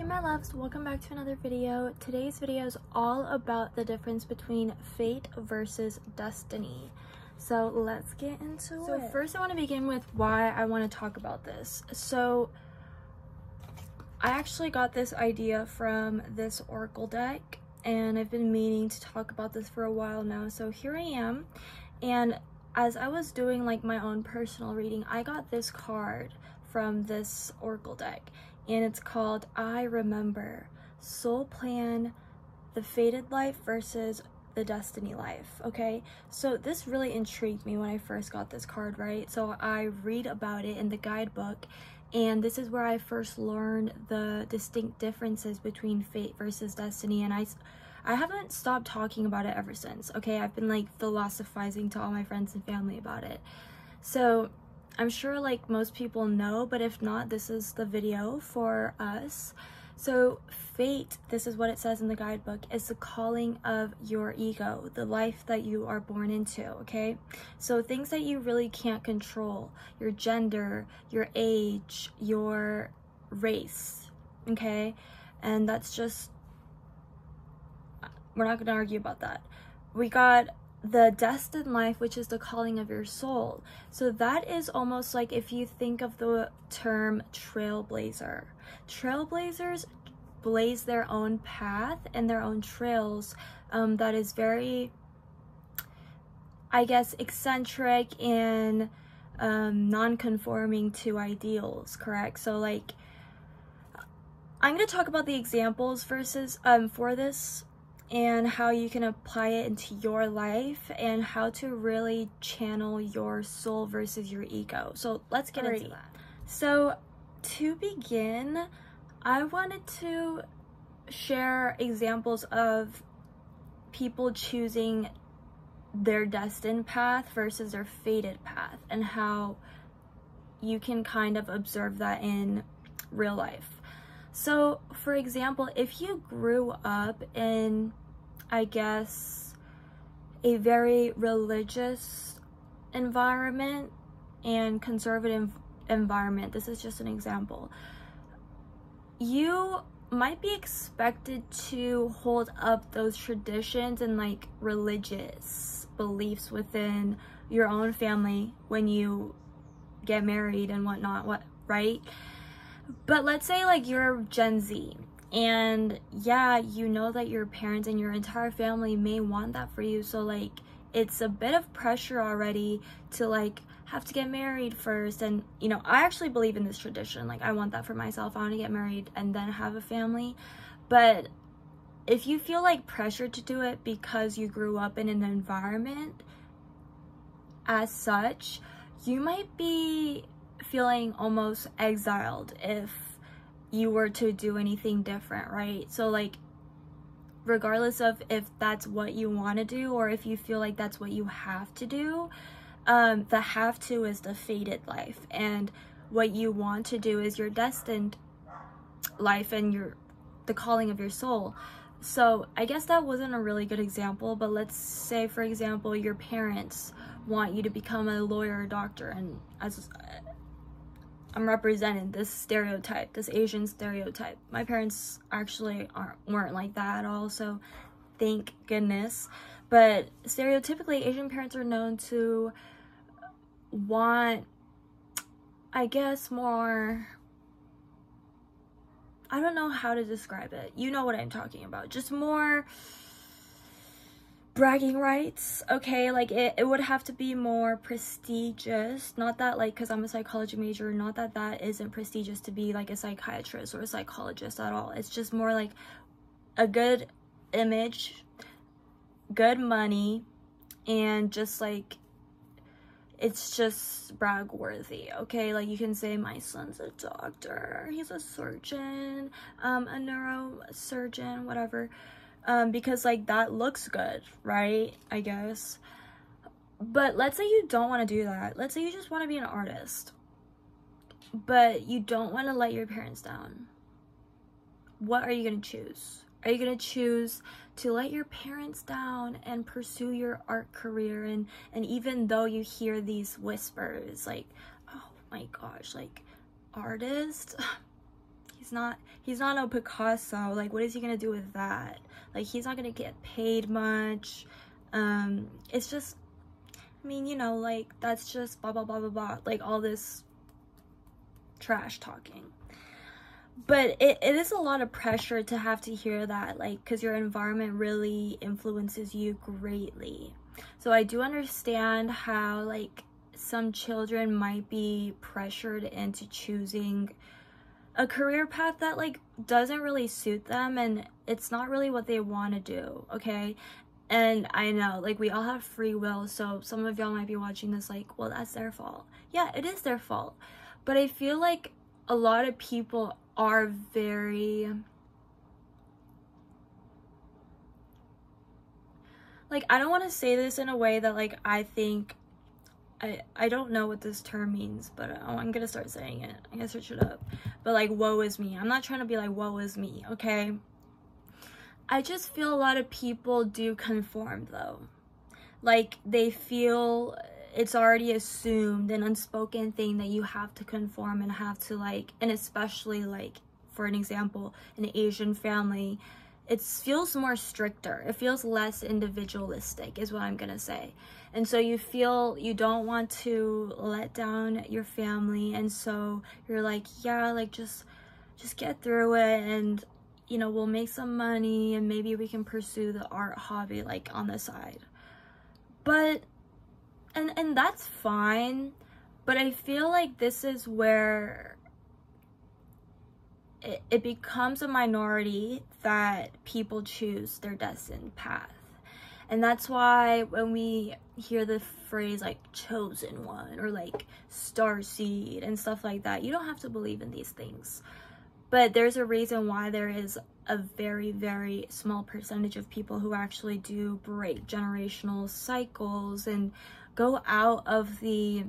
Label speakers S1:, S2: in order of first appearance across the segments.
S1: Hey my loves, welcome back to another video. Today's video is all about the difference between fate versus destiny. So let's get into it. So first I want to begin with why I want to talk about this. So I actually got this idea from this oracle deck and I've been meaning to talk about this for a while now. So here I am, and as I was doing like my own personal reading, I got this card from this oracle deck. And it's called I Remember, Soul Plan, the Fated Life versus the Destiny Life, okay? So this really intrigued me when I first got this card, right? So I read about it in the guidebook, and this is where I first learned the distinct differences between fate versus destiny, and I haven't stopped talking about it ever since, okay? I've been like philosophizing to all my friends and family about it. So I'm sure like most people know, but if not, this is the video for us. So fate, this is what it says in the guidebook, is the calling of your ego, the life that you are born into, okay? So things that you really can't control, your gender, your age, your race, okay? And that's just, we're not gonna argue about that. We got the destined life, which is the calling of your soul. So that is almost like if you think of the term trailblazer. Trailblazers blaze their own path and their own trails that is very, I guess, eccentric and non-conforming to ideals, correct? So like, I'm going to talk about the examples versus for this, and how you can apply it into your life and how to really channel your soul versus your ego. So let's get into that. So to begin, I wanted to share examples of people choosing their destined path versus their fated path, and how you can kind of observe that in real life. So for example, if you grew up in, I guess, a very religious environment and conservative environment, this is just an example, you might be expected to hold up those traditions and like religious beliefs within your own family when you get married and whatnot, right? But let's say like you're Gen Z, and yeah, you know that your parents and your entire family may want that for you, so like it's a bit of pressure already to like have to get married first. And you know, I actually believe in this tradition, like I want that for myself. I want to get married and then have a family. But if you feel like pressure to do it because you grew up in an environment as such, you might be feeling almost exiled if you were to do anything different, right? So like, regardless of if that's what you want to do or if you feel like that's what you have to do, the have to is the fated life, and what you want to do is your destined life and the calling of your soul. So I guess that wasn't a really good example, but let's say for example your parents want you to become a lawyer or doctor, and as I'm representing this stereotype, this Asian stereotype. My parents actually weren't like that at all, so thank goodness. But stereotypically, Asian parents are known to want, I guess, more, I don't know how to describe it. You know what I'm talking about. Just more bragging rights, okay? Like it would have to be more prestigious. Not that like, because I'm a psychology major, not that that isn't prestigious to be like a psychiatrist or a psychologist at all. It's just more like a good image, good money, and just like, it's just brag worthy, okay? Like you can say my son's a doctor, he's a surgeon, a neurosurgeon, whatever. Because like that looks good, right? I guess. But let's say you don't want to do that. Let's say you just want to be an artist, but you don't want to let your parents down. What are you going to choose? Are you going to choose to let your parents down and pursue your art career? And even though you hear these whispers like, oh my gosh, like artist, he's not no Picasso. Like, what is he gonna do with that? Like, he's not gonna get paid much. It's just, I mean, you know, like, that's just blah blah blah blah blah, like all this trash talking. But it is a lot of pressure to have to hear that, like, because your environment really influences you greatly. So I do understand how, like, some children might be pressured into choosing a career path that, like, doesn't really suit them, and it's not really what they want to do, okay? And I know, like, we all have free will, so some of y'all might be watching this like, well, that's their fault. Yeah, it is their fault. But I feel like a lot of people are very, like, I don't want to say this in a way that, like, I think, I don't know what this term means, but I'm gonna start saying it. I'm gonna search it up. But, like, woe is me. I'm not trying to be like, woe is me, okay? I just feel a lot of people do conform, though. Like, they feel it's already assumed, an unspoken thing that you have to conform and have to, like, and especially, like, for an example, an Asian family, it feels more stricter. It feels less individualistic is what I'm gonna say. And so you feel you don't want to let down your family, and so you're like, yeah, like, just get through it, and, you know, we'll make some money and maybe we can pursue the art hobby, like, on the side. But and that's fine, but I feel like this is where it becomes a minority that people choose their destined path. And that's why when we hear the phrase, like, chosen one, or, like, starseed and stuff like that, you don't have to believe in these things. But there's a reason why there is a very, very small percentage of people who actually do break generational cycles and go out of the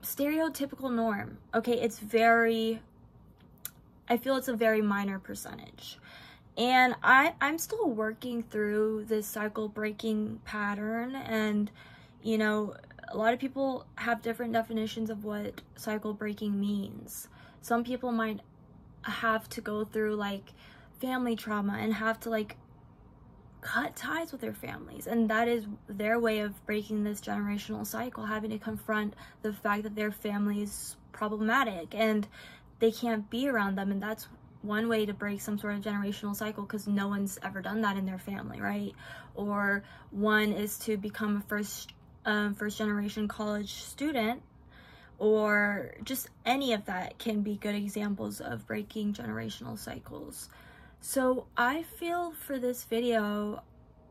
S1: stereotypical norm. Okay, it's very, I feel it's a very minor percentage. And I'm still working through this cycle breaking pattern, and, you know, a lot of people have different definitions of what cycle breaking means. Some people might have to go through, like, family trauma and have to, like, cut ties with their families, and that is their way of breaking this generational cycle, having to confront the fact that their family is problematic and they can't be around them. And that's one way to break some sort of generational cycle, because no one's ever done that in their family, right? Or one is to become a first generation college student, or just any of that can be good examples of breaking generational cycles. So I feel for this video,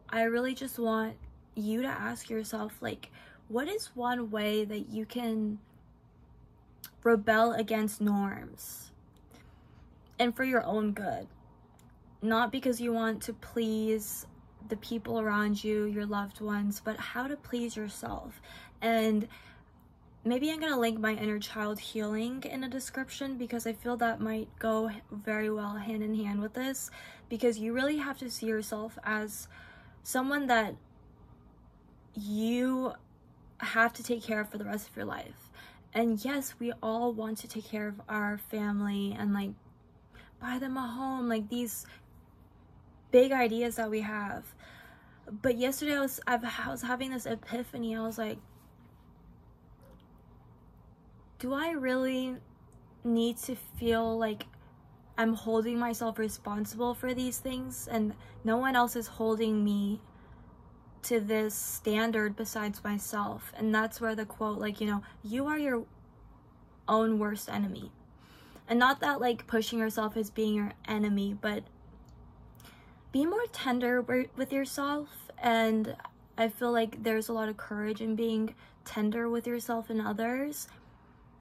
S1: I really just want you to ask yourself, like, what is one way that you can rebel against norms? And for your own good. Not because you want to please the people around you, your loved ones, but how to please yourself. And maybe I'm going to link my inner child healing in the description, because I feel that might go very well hand in hand with this, because you really have to see yourself as someone that you have to take care of for the rest of your life. And yes, we all want to take care of our family and, like, buy them a home, like, these big ideas that we have. But yesterday I was having this epiphany. I was like, do I really need to feel like I'm holding myself responsible for these things, and no one else is holding me to this standard besides myself? And that's where the quote, like, you know, you are your own worst enemy. And not that, like, pushing yourself as being your enemy, but be more tender with yourself. And I feel like there's a lot of courage in being tender with yourself and others,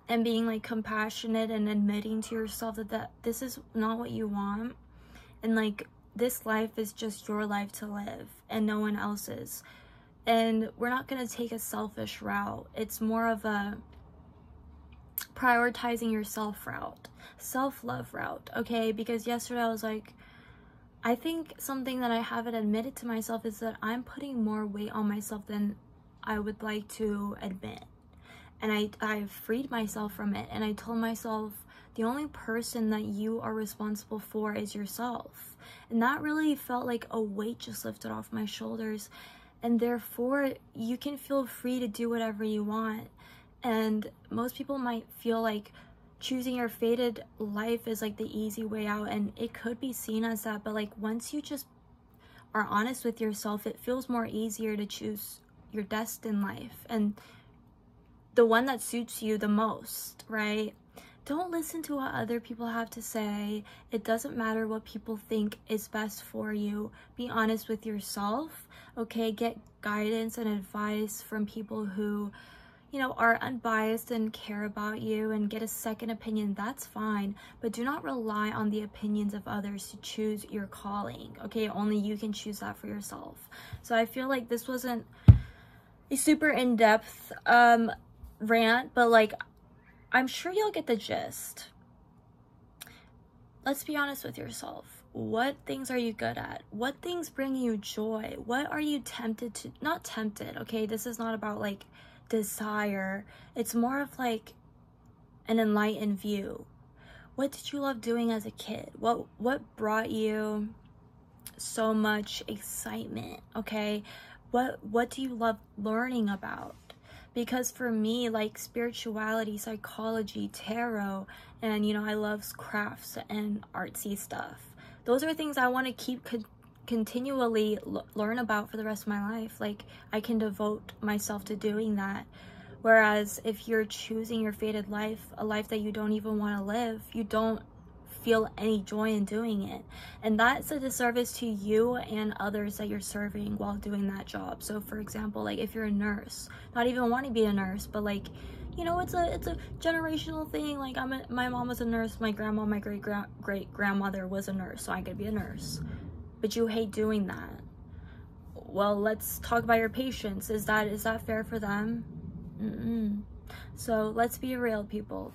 S1: and being, like, compassionate and admitting to yourself that this is not what you want, and, like, this life is just your life to live and no one else's. And we're not going to take a selfish route. It's more of a prioritizing yourself route, self-love route, okay? Because yesterday I was like, I think something that I haven't admitted to myself is that I'm putting more weight on myself than I would like to admit. And I freed myself from it, and I told myself the only person that you are responsible for is yourself. And that really felt like a weight just lifted off my shoulders. And therefore, you can feel free to do whatever you want. And most people might feel like choosing your fated life is like the easy way out, and it could be seen as that, but like once you just are honest with yourself, it feels more easier to choose your destined life and the one that suits you the most, right? Don't listen to what other people have to say. It doesn't matter what people think is best for you. Be honest with yourself, okay? Get guidance and advice from people who, you know, are unbiased and care about you, and get a second opinion. That's fine, but do not rely on the opinions of others to choose your calling, okay? Only you can choose that for yourself. So I feel like this wasn't a super in-depth rant, but like I'm sure you'll get the gist. Let's be honest with yourself. What things are you good at? What things bring you joy? What are you tempted to, not tempted, okay? This is not about like desire. It's more of like an enlightened view. What did you love doing as a kid? What brought you so much excitement, okay? What do you love learning about? Because for me, like spirituality, psychology, tarot, and you know, I love crafts and artsy stuff. Those are things I want to keep continually learn about for the rest of my life. Like I can devote myself to doing that. Whereas if you're choosing your fated life, a life that you don't even want to live, you don't feel any joy in doing it, and that's a disservice to you and others that you're serving while doing that job. So for example, like if you're a nurse, not even want to be a nurse, but like, you know, it's a generational thing. Like my mom was a nurse, my grandma, my great grandmother was a nurse, so I could be a nurse. But you hate doing that. Well, let's talk about your patients. Is that fair for them? So let's be real, people.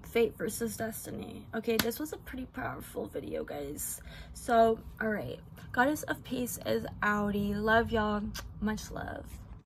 S1: Fate versus destiny. Okay, this was a pretty powerful video, guys. So, all right. Goddess of Peace is outie. Love y'all. Much love.